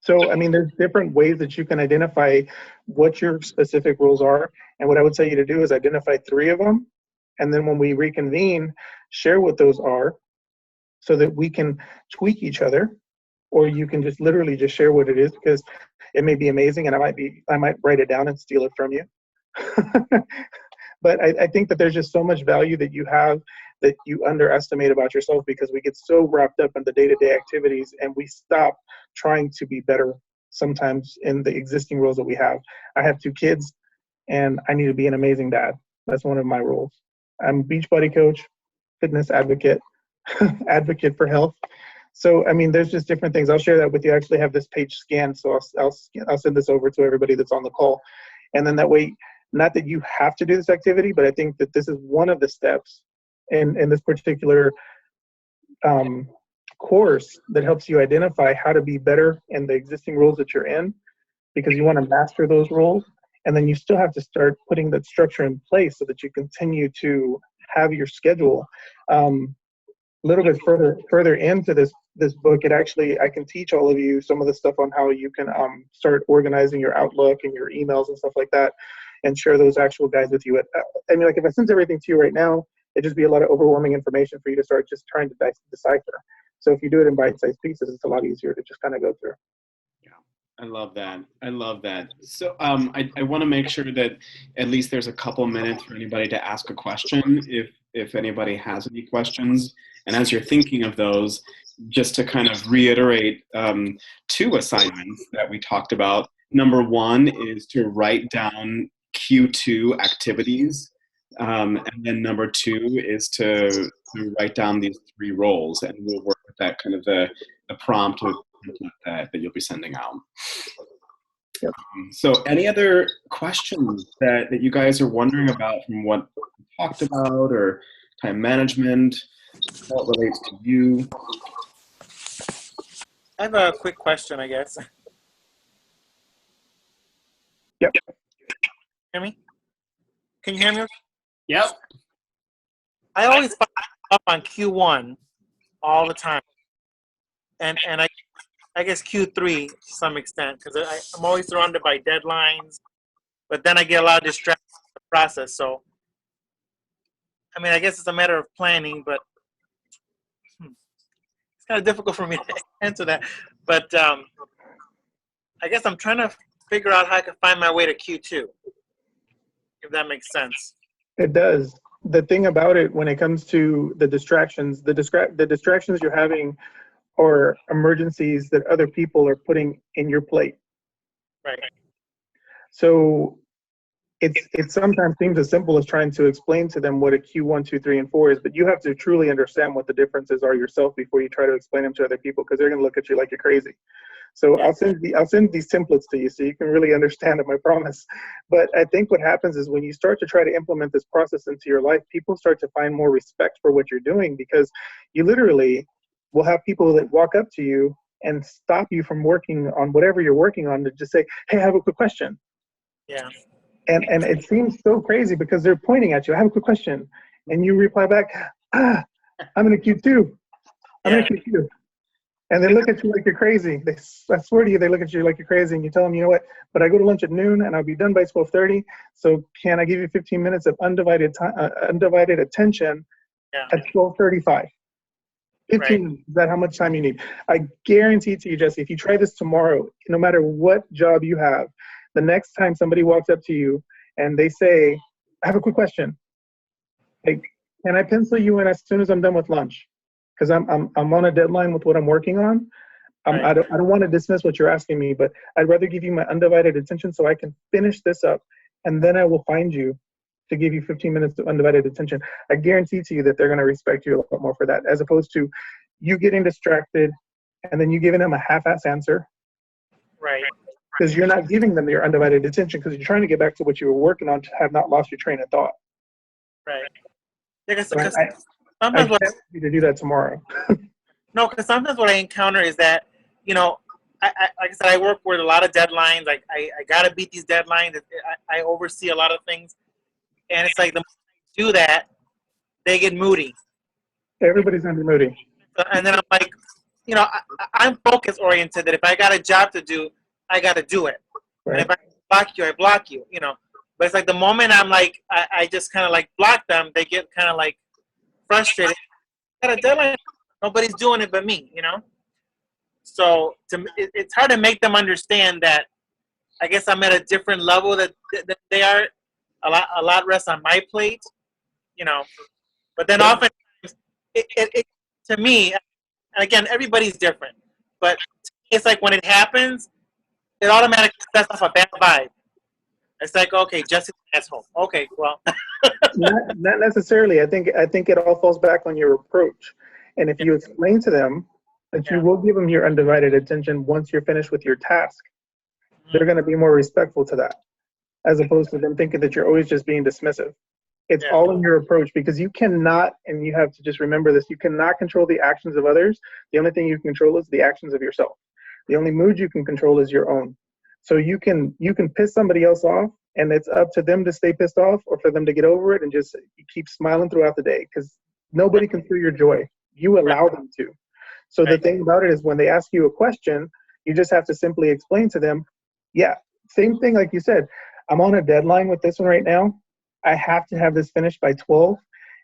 So, I mean, there's different ways that you can identify what your specific roles are. And what I would tell you to do is identify 3 of them. And then when we reconvene, share what those are so that we can tweak each other. Or you can just literally just share what it is, because it may be amazing and I might write it down and steal it from you. But I think that there's just so much value that you have that you underestimate about yourself, because we get so wrapped up in the day-to-day activities and we stop trying to be better sometimes in the existing roles that we have. I have 2 kids and I need to be an amazing dad. That's one of my roles. I'm a beach buddy coach, fitness advocate, advocate for health. So, I mean, there's just different things. I'll share that with you. I actually have this page scanned, so I'll send this over to everybody that's on the call. And then that way, not that you have to do this activity, but I think that this is one of the steps in this particular course that helps you identify how to be better in the existing roles that you're in, because you want to master those roles. And then you still have to start putting that structure in place so that you continue to have your schedule. A little bit further into this book, I can teach all of you some of the stuff on how you can start organizing your Outlook and your emails and stuff like that, and share those actual guides with you. I mean, like, if I sent everything to you right now, it'd just be a lot of overwhelming information for you to start just trying to decipher. So if you do it in bite-sized pieces, it's a lot easier to just kind of go through. I love that. So I want to make sure that at least there's a couple minutes for anybody to ask a question, if anybody has any questions. And as you're thinking of those, just to kind of reiterate 2 assignments that we talked about. Number 1 is to write down Q2 activities. And then number 2 is to write down these 3 roles, and we'll work with that kind of the prompt that you'll be sending out. Yep. So any other questions that you guys are wondering about from what we talked about, or time management, how it relates to you? I have a quick question, I guess. Yep. Hear me? Can you hear me? Yep. I always follow up on Q1 all the time, and I guess Q3 to some extent, because I'm always surrounded by deadlines, but then I get a lot of distractions in the process. So, I mean, I guess it's a matter of planning, but it's kind of difficult for me to answer that. But I guess I'm trying to figure out how I can find my way to Q2, if that makes sense. It does. The thing about it, when it comes to the distractions, the distractions you're having are emergencies that other people are putting in your plate. Right. So it sometimes seems as simple as trying to explain to them what a Q1, 2, 3, and 4 is, but you have to truly understand what the differences are yourself before you try to explain them to other people, because they're going to look at you like you're crazy. So I'll send these templates to you so you can really understand them, I promise. But I think what happens is when you start to try to implement this process into your life, people start to find more respect for what you're doing, because you literally will have people that walk up to you and stop you from working on whatever you're working on to just say, hey, I have a quick question. Yeah. And it seems so crazy because they're pointing at you. I have a quick question. And you reply back, I'm in a Q2. I'm in a Q2. And they look at you like you're crazy. I swear to you, they look at you like you're crazy, and you tell them, you know what, but I go to lunch at noon and I'll be done by 12:30. So can I give you 15 minutes of undivided attention at 12:35? 15 minutes. Is that how much time you need? I guarantee to you, Jesse, if you try this tomorrow, no matter what job you have, the next time somebody walks up to you and they say, I have a quick question, Like, can I pencil you in as soon as I'm done with lunch? Because I'm on a deadline with what I'm working on. Right. I don't want to dismiss what you're asking me, but I'd rather give you my undivided attention so I can finish this up, and then I will find you to give you 15 minutes of undivided attention. I guarantee to you that they're going to respect you a lot more for that, as opposed to you getting distracted and then you giving them a half-ass answer. Right. Because you're not giving them your undivided attention because you're trying to get back to what you were working on to have not lost your train of thought. Right. Yeah, So because I sometimes what expect you to do that tomorrow. no, because sometimes what I encounter is that, you know, like I said, I work with a lot of deadlines. Like I got to beat these deadlines. I oversee a lot of things. And it's like the moment I do that, they get moody. Everybody's going to be moody. And then I'm like, you know, I'm focus oriented that if I got a job to do, I got to do it. Right. And if I block you, I block you, you know. But it's like the moment I'm like, I just kind of like block them, they get kind of like frustrated. I got a deadline. Nobody's doing it but me, you know. So it's hard to make them understand that I guess I'm at a different level that they are. A lot rests on my plate, you know. But then often, it to me, and again, everybody's different. But it's like when it happens, it automatically sets off a bad vibe. It's like, okay, Jesse's an asshole. Okay, well. not necessarily. I think it all falls back on your approach. And if you explain to them that you will give them your undivided attention once you're finished with your task, they're going to be more respectful to that, as opposed to them thinking that you're always just being dismissive. It's all in your approach, because you cannot, and you have to just remember this, you cannot control the actions of others. The only thing you can control is the actions of yourself. The only mood you can control is your own. So you can piss somebody else off, and it's up to them to stay pissed off or for them to get over it and just keep smiling throughout the day, because nobody can steal your joy. You allow them to. So the thing about it is, when they ask you a question, you just have to simply explain to them, yeah, same thing like you said, I'm on a deadline with this one right now. I have to have this finished by 12.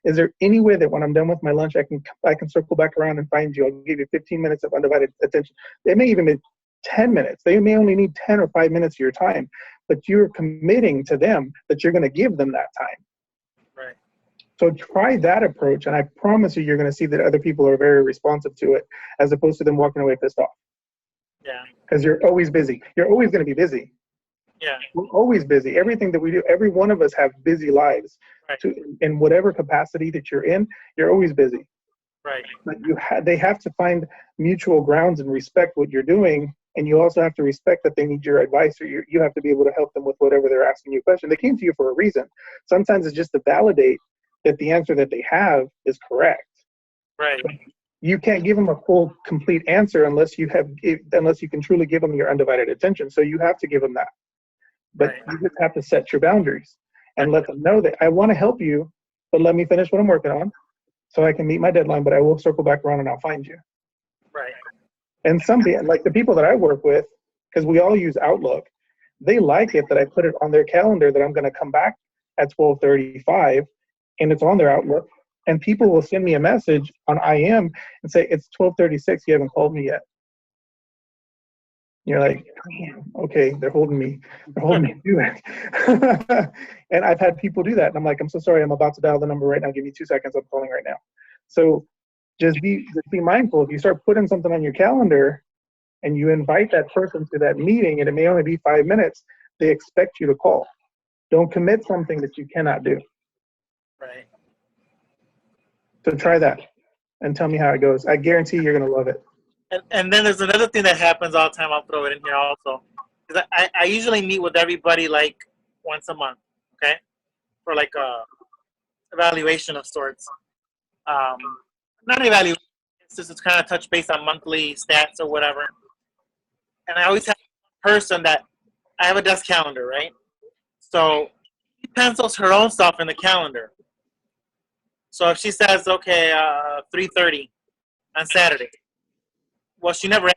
Is there any way that when I'm done with my lunch, I can circle back around and find you? I'll give you 15 minutes of undivided attention. It may even be 10 minutes. They may only need 10 or 5 minutes of your time, but you're committing to them that you're going to give them that time. Right. So try that approach, and I promise you, you're going to see that other people are very responsive to it, as opposed to them walking away pissed off. Yeah. Because you're always busy. You're always going to be busy. Yeah. We're always busy. Everything that we do, every one of us have busy lives. Right. In whatever capacity that you're in, you're always busy. Right. But they have to find mutual grounds and respect what you're doing, and you also have to respect that they need your advice, or you have to be able to help them with whatever they're asking you a question. They came to you for a reason. Sometimes it's just to validate that the answer that they have is correct. Right. You can't give them a full, complete answer unless you can truly give them your undivided attention. So you have to give them that. But you just have to set your boundaries and let them know that I want to help you, but let me finish what I'm working on so I can meet my deadline, but I will circle back around and I'll find you. Right. And like the people that I work with, because we all use Outlook, they like it that I put it on their calendar that I'm going to come back at 12:35, and it's on their Outlook. And people will send me a message on IM and say, it's 12:36, you haven't called me yet. You're like, okay, they're holding me to do it. And I've had people do that. And I'm like, I'm so sorry, I'm about to dial the number right now. Give me 2 seconds, I'm calling right now. So just be mindful. If you start putting something on your calendar and you invite that person to that meeting, and it may only be 5 minutes, they expect you to call. Don't commit something that you cannot do. Right. So try that and tell me how it goes. I guarantee you're going to love it. And then there's another thing that happens all the time. I'll throw it in here also. Is I usually meet with everybody like once a month, okay, for like a evaluation of sorts. Not evaluation. It's just kind of touch base on monthly stats or whatever. And I always have a person that I have a desk calendar, right? So she pencils her own stuff in the calendar. So if she says, okay, 3:30 on Saturday, well, she never.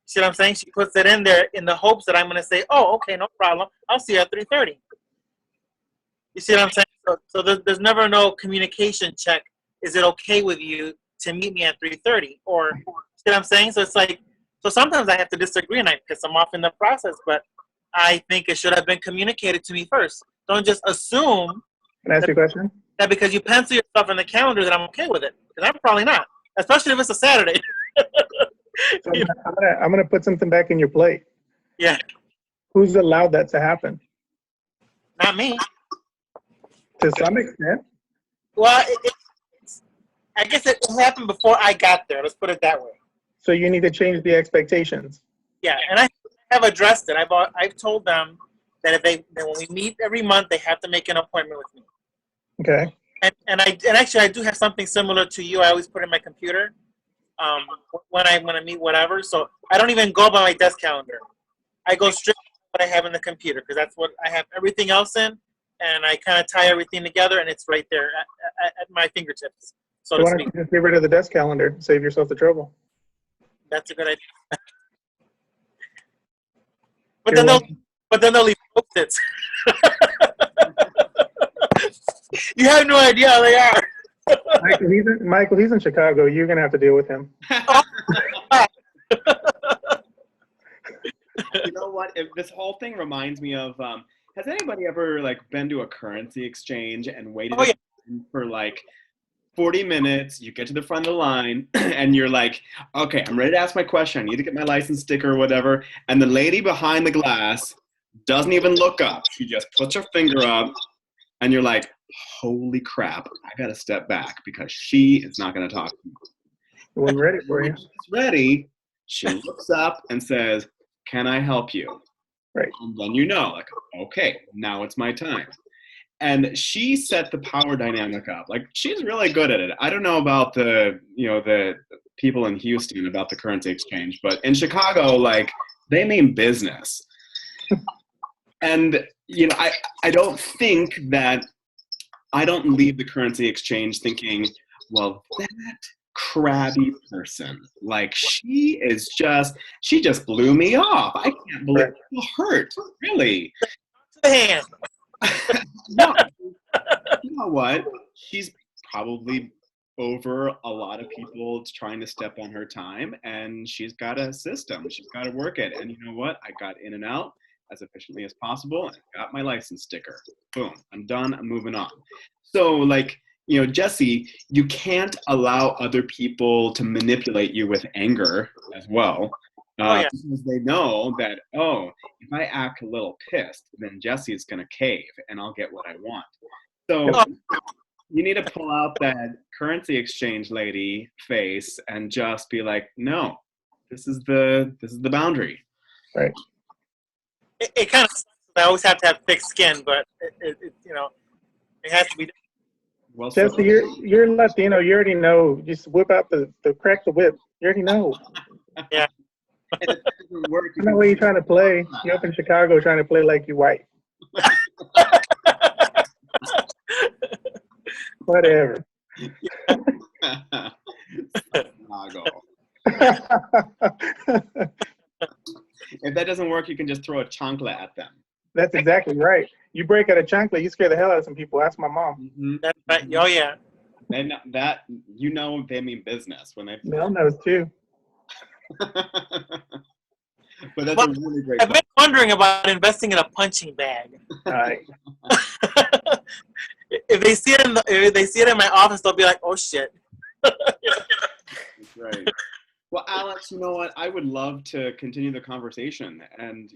See what I'm saying? She puts it in there in the hopes that I'm going to say, oh, okay, no problem. I'll see you at 3:30. You see what I'm saying? So there's never no communication check. Is it okay with you to meet me at 3:30? Or, see what I'm saying? So it's like, so sometimes I have to disagree and I piss them off in the process, but I think it should have been communicated to me first. Don't just assume Can I ask you a question? That because you pencil yourself in the calendar, that I'm okay with it. Because I'm probably not, especially if it's a Saturday. So I'm gonna put something back in your plate. Yeah, Who's allowed that to happen? not me. To some extent. Well, I guess it happened before I got there. Let's put it that way. So you need to change the expectations. Yeah, and I have addressed it. I've told them that that when we meet every month, they have to make an appointment with me. Okay. And actually I do have something similar to you. I always put in my computer when I meet whatever. So I don't even go by my desk calendar. I go straight to what I have in the computer because that's what I have everything else in, and I kind of tie everything together, and it's right there at my fingertips. So why don't you just get rid of the desk calendar and save yourself the trouble? That's a good idea. But then they'll leave post-its. You have no idea how they are. Michael, he's in Chicago. You're gonna have to deal with him. You know what? This whole thing reminds me of. Has anybody ever been to a currency exchange and waited for 40 minutes? You get to the front of the line and you're like, okay, I'm ready to ask my question. I need to get my license sticker or whatever. And the lady behind the glass doesn't even look up. She just puts her finger up, and you're like, holy crap, I gotta step back because she is not gonna talk to me. It wasn't ready for you. She's ready. She looks up and says, can I help you? Right. And then okay, now it's my time. And she set the power dynamic up. She's really good at it. I don't know about the people in Houston about the currency exchange, but in Chicago, they mean business. And I don't think that I don't leave the currency exchange thinking, well, that crabby person, she just blew me off. I can't believe it. It hurt, really. Hand. No, you know what? She's probably over a lot of people trying to step on her time, and she's got a system. She's got to work it. And you know what? I got in and out as efficiently as possible, and I got my license sticker. Boom, I'm done. I'm moving on. So, Jesse, you can't allow other people to manipulate you with anger as well. Because they know that, if I act a little pissed, then Jesse's going to cave and I'll get what I want. So you need to pull out that currency exchange lady face and just be like, no, this is the boundary. Right. It kind of sucks. I always have to have thick skin, but it has to be done. Well, Jesse, you're Latino. You already know. Just whip out the crack the whip. You already know. Yeah. And it doesn't work. I know what you're trying to play. You're up in Chicago trying to play like you're white. Whatever. Chicago. If that doesn't work, you can just throw a chancla at them. That's exactly right. You break out a chancla, you scare the hell out of some people. Ask my mom. Mm-hmm. That's right. Oh yeah. They know, they mean business when they. Mel knows too. But that's a really great. I've been wondering about investing in a punching bag. All right. If they see it in my office, they'll be like, "Oh shit." That's right. Well, Alex, you know what? I would love to continue the conversation and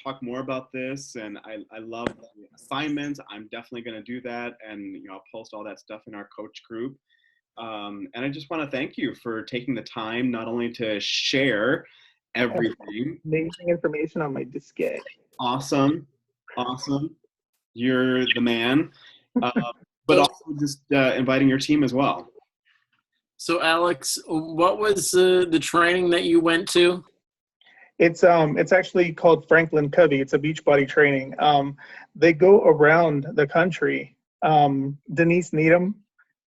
talk more about this. And I love the assignments. I'm definitely going to do that, and I'll post all that stuff in our coach group. And I just want to thank you for taking the time not only to share everything. Amazing information on my diskette. Awesome. You're the man. But also just inviting your team as well. So, Alex, what was the training that you went to? It's actually called Franklin Covey. It's a Beachbody training. They go around the country. Denise Needham,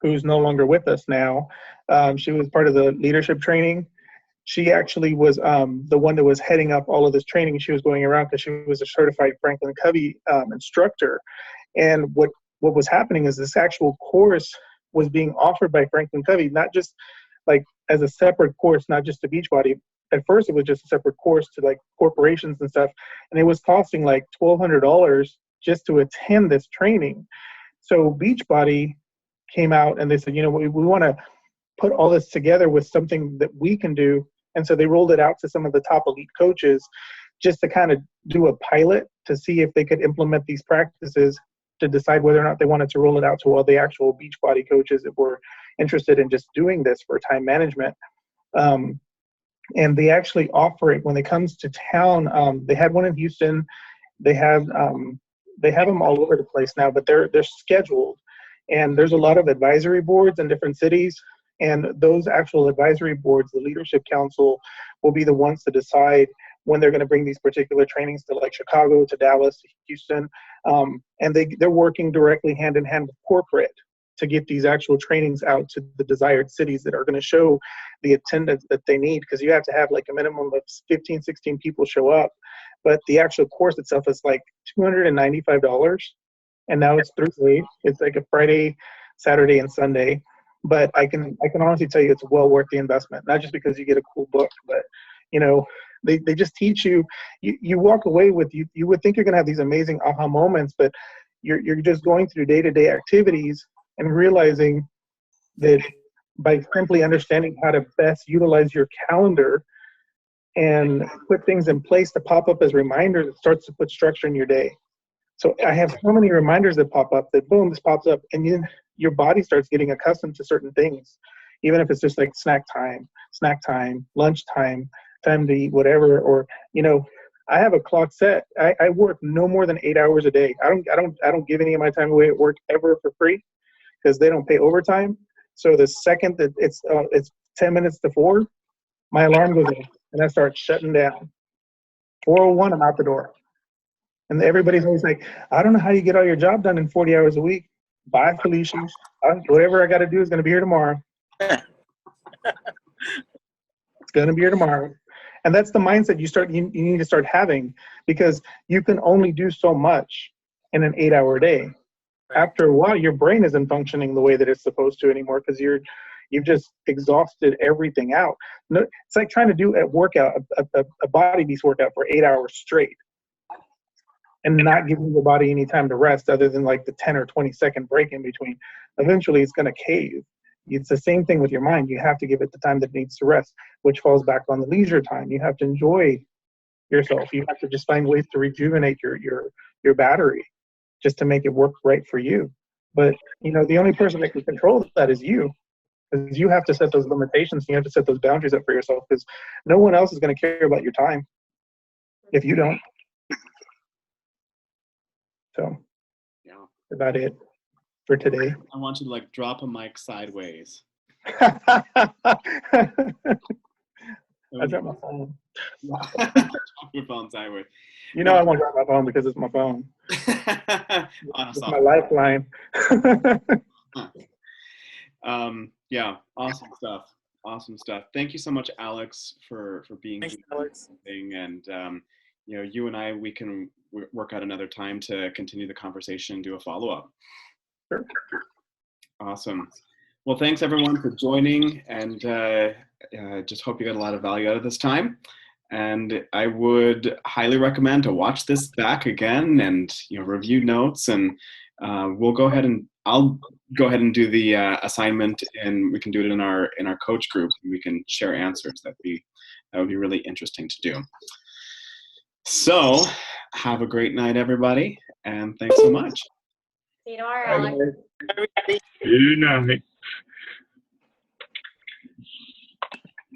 who's no longer with us now, she was part of the leadership training. She actually was the one that was heading up all of this training. She was going around because she was a certified Franklin Covey instructor. And what was happening is this actual course was being offered by Franklin Covey, not just as a separate course, not just to Beachbody. At first, it was just a separate course to corporations and stuff, and it was costing $1,200 just to attend this training. So Beachbody came out and they said, you know, we want to put all this together with something that we can do. And so they rolled it out to some of the top elite coaches just to kind of do a pilot to see if they could implement these practices to decide whether or not they wanted to roll it out to all the actual Beachbody coaches that were interested in just doing this for time management. And they actually offer it when it comes to town. They had one in Houston. They have them all over the place now, but they're scheduled. And there's a lot of advisory boards in different cities. And those actual advisory boards, the leadership council, will be the ones to decide when they're going to bring these particular trainings to like Chicago, to Dallas, to Houston. And they're working directly hand in hand with corporate to get these actual trainings out to the desired cities that are going to show the attendance that they need, because you have to have like a minimum of 15, 16 people show up. But the actual course itself is like $295. And now it's 3 days. It's like a Friday, Saturday, and Sunday. But I can honestly tell you it's well worth the investment, not just because you get a cool book, but, you know, they just teach you, you walk away with, you would think you're going to have these amazing aha moments, but you're just going through day-to-day activities and realizing that by simply understanding how to best utilize your calendar and put things in place to pop up as reminders, it starts to put structure in your day. So I have so many reminders that pop up that boom, this pops up, and your body starts getting accustomed to certain things, even if it's just like snack time, lunch time, time to eat, whatever. Or, you know, I have a clock set. I work no more than 8 hours a day. I don't give any of my time away at work ever for free, because they don't pay overtime. So the second that it's 10 minutes to 4, my alarm goes off and I start shutting down. 4:01, I'm out the door. And everybody's always like, I don't know how you get all your job done in 40 hours a week. Bye, Felicia. Whatever I got to do is going to be here tomorrow. It's going to be here tomorrow. And that's the mindset you need to start having, because you can only do so much in an 8-hour day. After a while, your brain isn't functioning the way that it's supposed to anymore, because you've just exhausted everything out. No, it's like trying to do a body beast workout for 8 hours straight and not giving your body any time to rest other than like the 10 or 20-second break in between. Eventually, it's going to cave. It's the same thing with your mind. You have to give it the time that it needs to rest, which falls back on the leisure time. You have to enjoy yourself. You have to just find ways to rejuvenate your battery just to make it work right for you. But, you know, the only person that can control that is you. Because you have to set those limitations. You have to set those boundaries up for yourself, because no one else is going to care about your time if you don't. So, yeah, that's about it for today. I want you to like drop a mic sideways. I dropped my phone. Drop your phone sideways. You know I won't drop my phone because it's my phone. It's my lifeline. Yeah, awesome stuff. Awesome stuff. Thank you so much, Alex, for being Thanks, here. Alex. And you know, you and I, we can work out another time to continue the conversation and do a follow-up. Sure. Awesome. Well, thanks everyone for joining, and just hope you got a lot of value out of this time. And I would highly recommend to watch this back again and, you know, review notes, and we'll go ahead and I'll go ahead and do the assignment, and we can do it in our coach group. We can share answers. That would be really interesting to do. So have a great night, everybody, and thanks so much. See you tomorrow, Alex. Good night.